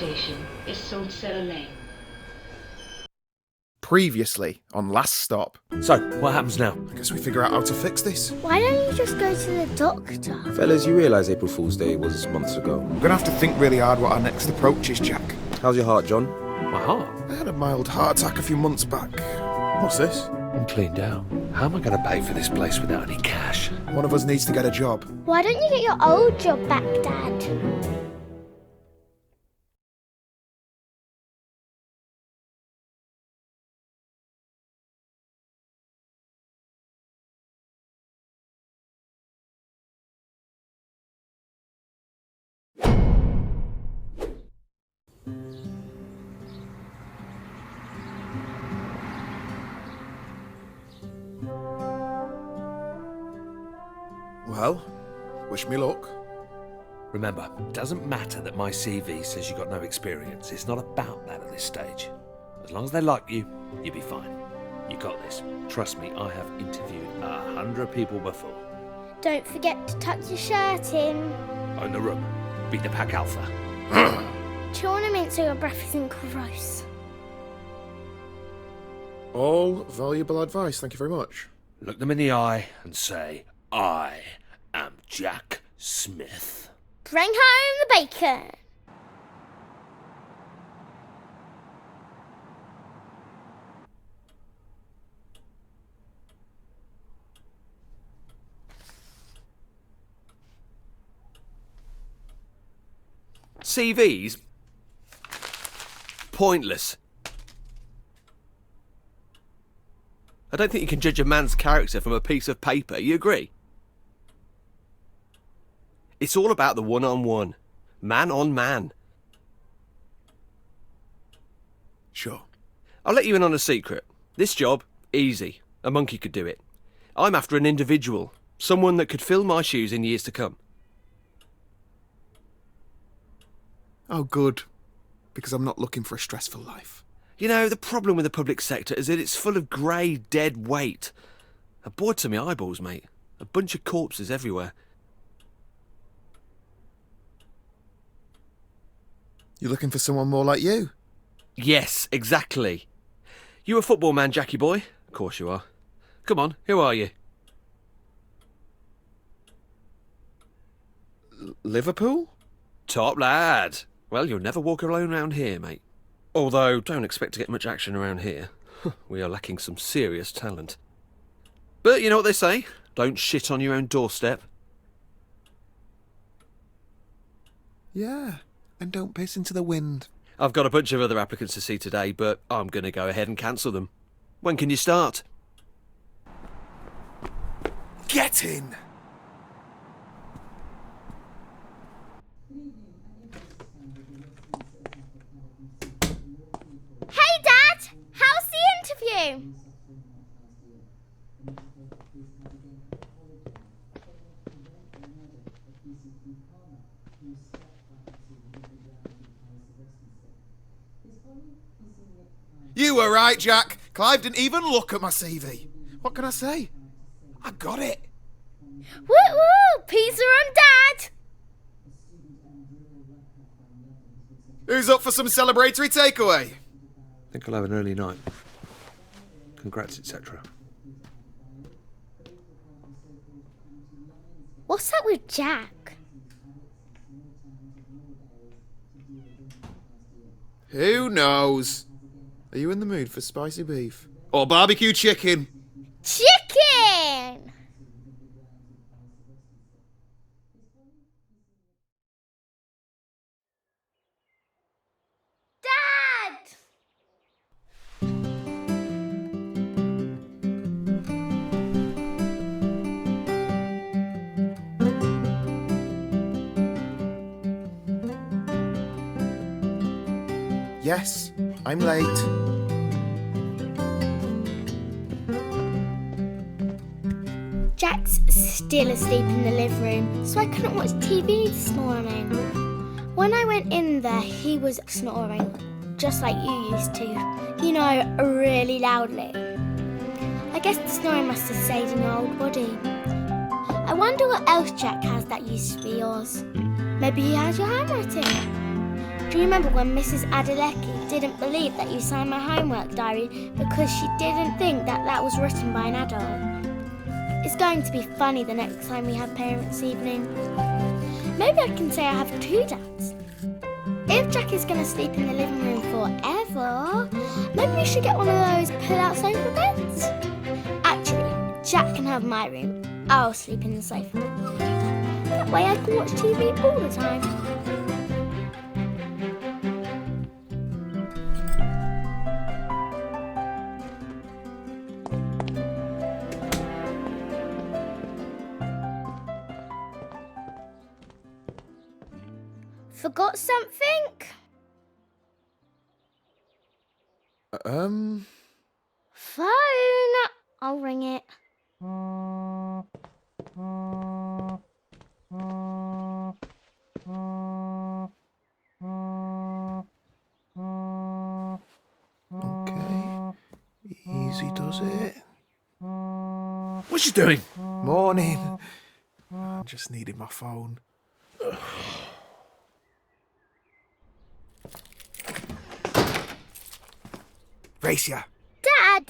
station is Saltcellar Lane. Previously on Last Stop. So, what happens now? I guess we figure out how to fix this. Why don't you just go to the doctor? Fellas, you realise April Fool's Day was months ago. We're gonna have to think really hard what our next approach is, Jack. How's your heart, John? My heart? I had a mild heart attack a few months back. What's this? I'm cleaned out. How am I going to pay for this place without any cash? One of us needs to get a job. Why don't you get your old job back, Dad? Well, wish me luck. Remember, it doesn't matter that my CV says you got no experience. It's not about that at this stage. As long as they like you, you'll be fine. You got this. Trust me, I have interviewed 100 people before. Don't forget to tuck your shirt in. Own the room. Beat the pack alpha. Chew on a mint so your breath isn't gross. All valuable advice, thank you very much. Look them in the eye and say, I am Jack Smith. Bring home the bacon. CVs? Pointless. I don't think you can judge a man's character from a piece of paper, you agree? It's all about the one-on-one. Man on man. Sure. I'll let you in on a secret. This job, easy. A monkey could do it. I'm after an individual. Someone that could fill my shoes in years to come. Oh, good. Because I'm not looking for a stressful life. You know, the problem with the public sector is that it's full of grey, dead weight. I'm bored to my eyeballs, mate. A bunch of corpses everywhere. You're looking for someone more like you? Yes, exactly. You a football man, Jackie boy? Of course you are. Come on, who are you? Liverpool? Top lad. Well, you'll never walk alone around here, mate. Although, don't expect to get much action around here. We are lacking some serious talent. But you know what they say? Don't shit on your own doorstep. Yeah, and don't piss into the wind. I've got a bunch of other applicants to see today, but I'm going to go ahead and cancel them. When can you start? Get in! Hey, Dad! How's the interview? You were right, Jack. Clive didn't even look at my CV. What can I say? I got it. Woo woo! Pizza on Dad! Who's up for some celebratory takeaway? I think I'll have an early night. Congrats, etc. What's that with Jack? Who knows? Are you in the mood for spicy beef? Or barbecue chicken? Chicken! Dad! Yes, I'm late. Jack's still asleep in the living room, so I couldn't watch TV this morning. When I went in there, he was snoring, just like you used to. You know, really loudly. I guess the snoring must have stayed in your old body. I wonder what else Jack has that used to be yours. Maybe he has your handwriting. Do you remember when Mrs. Adelecki didn't believe that you signed my homework diary because she didn't think that that was written by an adult? It's going to be funny the next time we have parents' evening. Maybe I can say I have 2 dads. If Jack is going to sleep in the living room forever, maybe we should get one of those pull-out sofa beds. Actually, Jack can have my room. I'll sleep in the sofa. That way I can watch TV all the time. Forgot something? Phone. I'll ring it. Okay. Easy does it. What's you doing? Morning. I just needed my phone. Racia. Dad!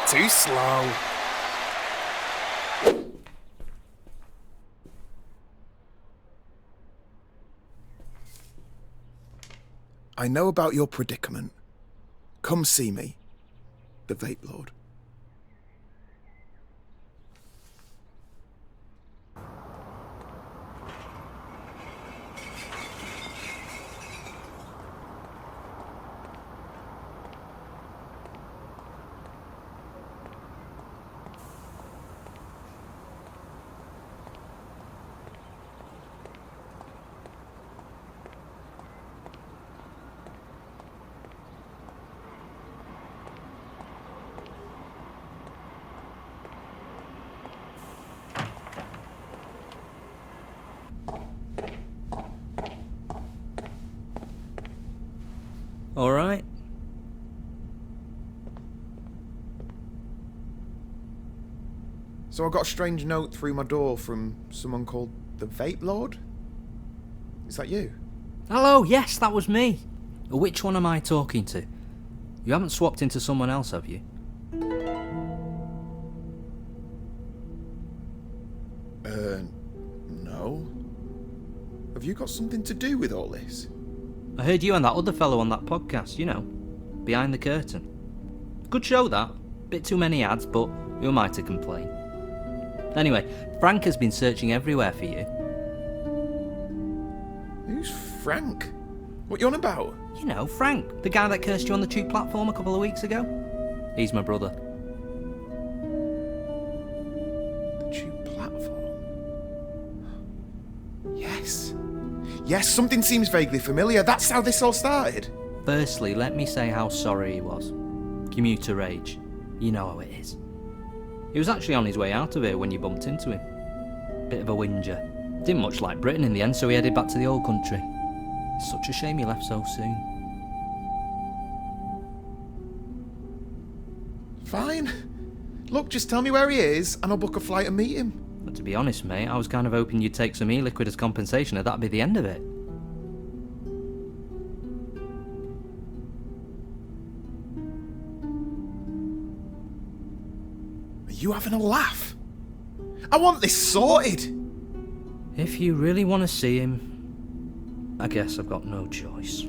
Too slow. I know about your predicament. Come see me, the Vape Lord. All right. So I got a strange note through my door from someone called the Vape Lord? Is that you? Hello, yes, that was me. Which one am I talking to? You haven't swapped into someone else, have you? No. Have you got something to do with all this? I heard you and that other fellow on that podcast, you know, Behind the Curtain. Good show, that. Bit too many ads, but who am I to complain? Anyway, Frank has been searching everywhere for you. Who's Frank? What you on about? You know, Frank, the guy that cursed you on the tube platform a couple of weeks ago. He's my brother. The tube platform? Yes. Yes, something seems vaguely familiar. That's how this all started. Firstly, let me say how sorry he was. Commuter rage. You know how it is. He was actually on his way out of here when you bumped into him. Bit of a whinger. Didn't much like Britain in the end, so he headed back to the old country. It's such a shame he left so soon. Fine. Look, just tell me where he is and I'll book a flight and meet him. But to be honest, mate, I was kind of hoping you'd take some e-liquid as compensation and that'd be the end of it. Are you having a laugh? I want this sorted. If you really want to see him, I guess I've got no choice.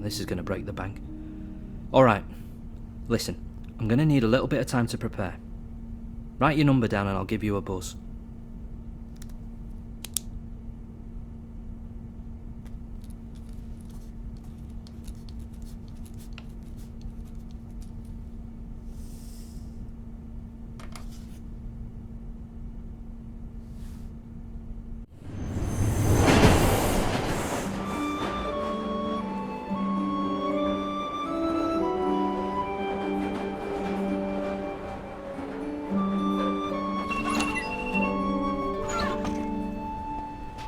This is going to break the bank. Alright, listen, I'm going to need a little bit of time to prepare. Write your number down and I'll give you a buzz.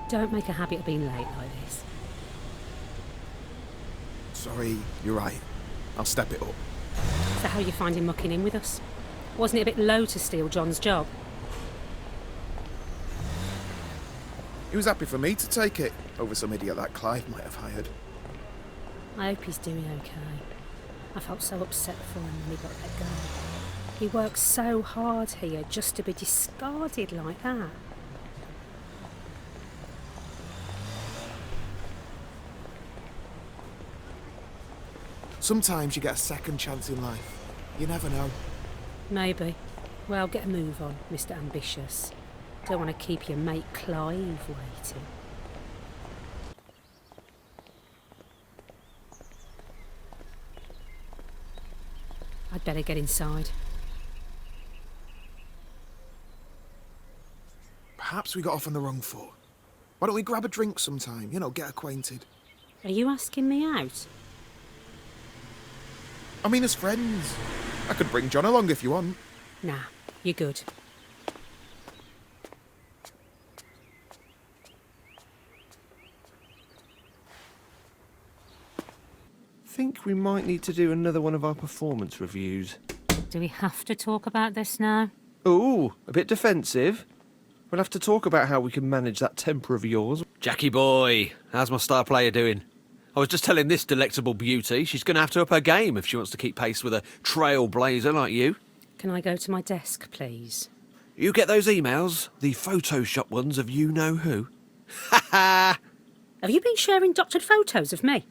Don't make a habit of being late like this. Sorry, you're right. I'll step it up. Is that how you're finding mucking in with us? Wasn't it a bit low to steal John's job? He was happy for me to take it over some idiot that Clive might have hired. I hope he's doing okay. I felt so upset for him when he got let go. He worked so hard here just to be discarded like that. Sometimes you get a second chance in life. You never know. Maybe. Well, get a move on, Mr. Ambitious. Don't want to keep your mate Clive waiting. I'd better get inside. Perhaps we got off on the wrong foot. Why don't we grab a drink sometime? You know, get acquainted. Are you asking me out? I mean, as friends. I could bring John along if you want. Nah, you're good. Think we might need to do another one of our performance reviews. Do we have to talk about this now? Ooh, a bit defensive. We'll have to talk about how we can manage that temper of yours. Jackie boy, how's my star player doing? I was just telling this delectable beauty she's going to have to up her game if she wants to keep pace with a trailblazer like you. Can I go to my desk, please? You get those emails? The Photoshop ones of you-know-who? Ha ha! Have you been sharing doctored photos of me?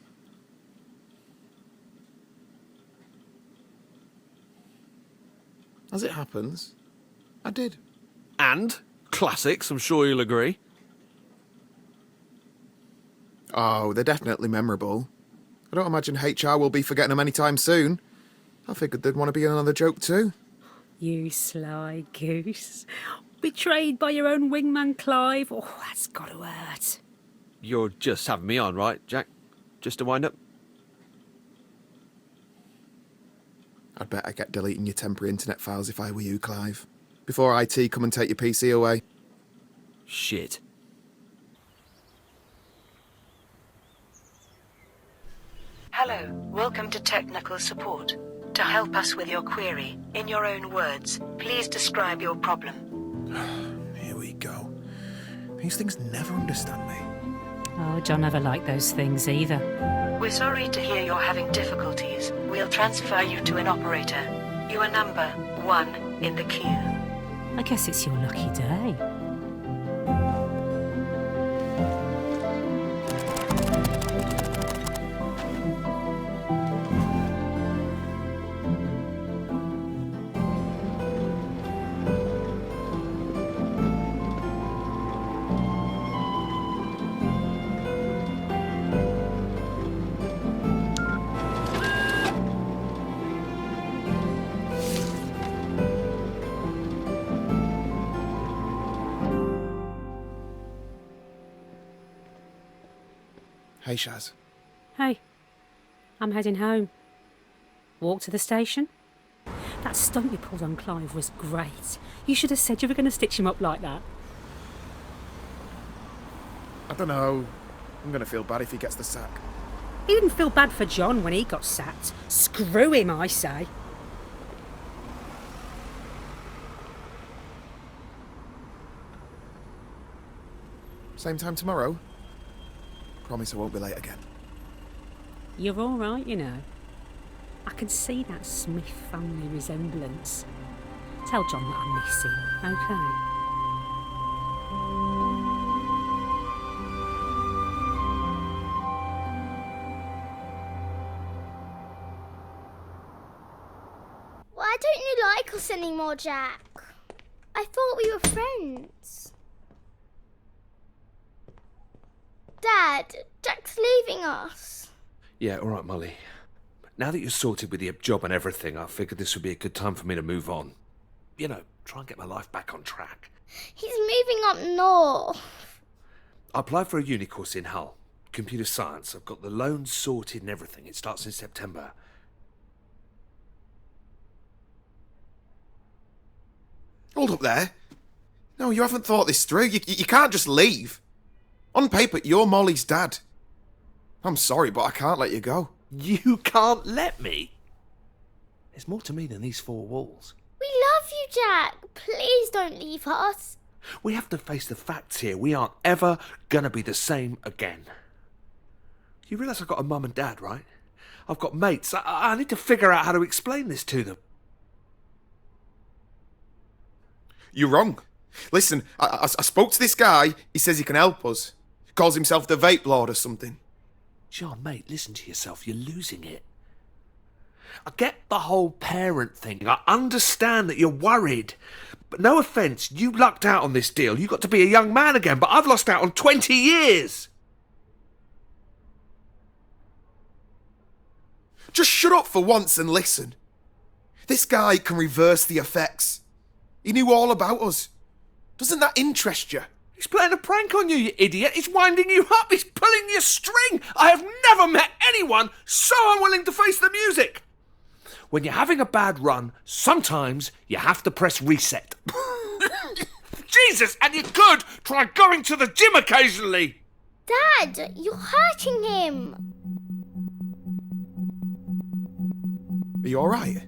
As it happens, I did. And? Classics, I'm sure you'll agree. Oh, they're definitely memorable. I don't imagine HR will be forgetting them anytime soon. I figured they'd want to be in another joke too. You sly goose. Betrayed by your own wingman Clive. Oh, that's got to hurt. You're just having me on, right, Jack? Just to wind up? I'd better get deleting your temporary internet files if I were you, Clive. Before IT come and take your PC away. Shit. Hello, welcome to technical support. To help us with your query, in your own words, please describe your problem. Here we go. These things never understand me. Oh, John never liked those things either. We're sorry to hear you're having difficulties. We'll transfer you to an operator. You are number 1 in the queue. I guess it's your lucky day. Hey, Shaz. Hey, I'm heading home. Walk to the station? That stunt you pulled on Clive was great. You should have said you were going to stitch him up like that. I don't know. I'm going to feel bad if he gets the sack. He didn't feel bad for John when he got sacked. Screw him, I say. Same time tomorrow? Promise I won't be late again. You're all right, you know. I can see that Smith family resemblance. Tell John that I miss him, okay? Why don't you like us anymore, Jack? I thought we were friends. Dad, Jack's leaving us. Yeah, all right, Molly. Now that you're sorted with the job and everything, I figured this would be a good time for me to move on. You know, try and get my life back on track. He's moving up north. I applied for a uni course in Hull. Computer science. I've got the loans sorted and everything. It starts in September. Hold up there. No, you haven't thought this through. You can't just leave. On paper, you're Molly's dad. I'm sorry, but I can't let you go. You can't let me? There's more to me than these four walls. We love love you, Jack. Please don't leave us. We have to face the facts here. We aren't ever gonna be the same again. You realise I've got a mum and dad, right? I've got mates. I need to figure out how to explain this to them. You're wrong. Listen, I spoke to this guy. He says he can help us. Calls himself the Vape Lord or something. John, mate, listen to yourself. You're losing it. I get the whole parent thing. I understand that you're worried. But no offence, you lucked out on this deal. You got to be a young man again, but I've lost out on 20 years. Just shut up for once and listen. This guy can reverse the effects. He knew all about us. Doesn't that interest you? He's playing a prank on you, you idiot. He's winding you up. He's pulling your string. I have never met anyone so unwilling to face the music. When you're having a bad run, sometimes you have to press reset. Jesus, and you could try going to the gym occasionally. Dad, you're hurting him. Are you alright?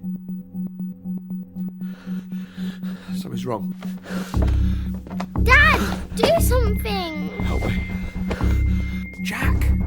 Something's wrong. Dad, do something. Help me. Jack!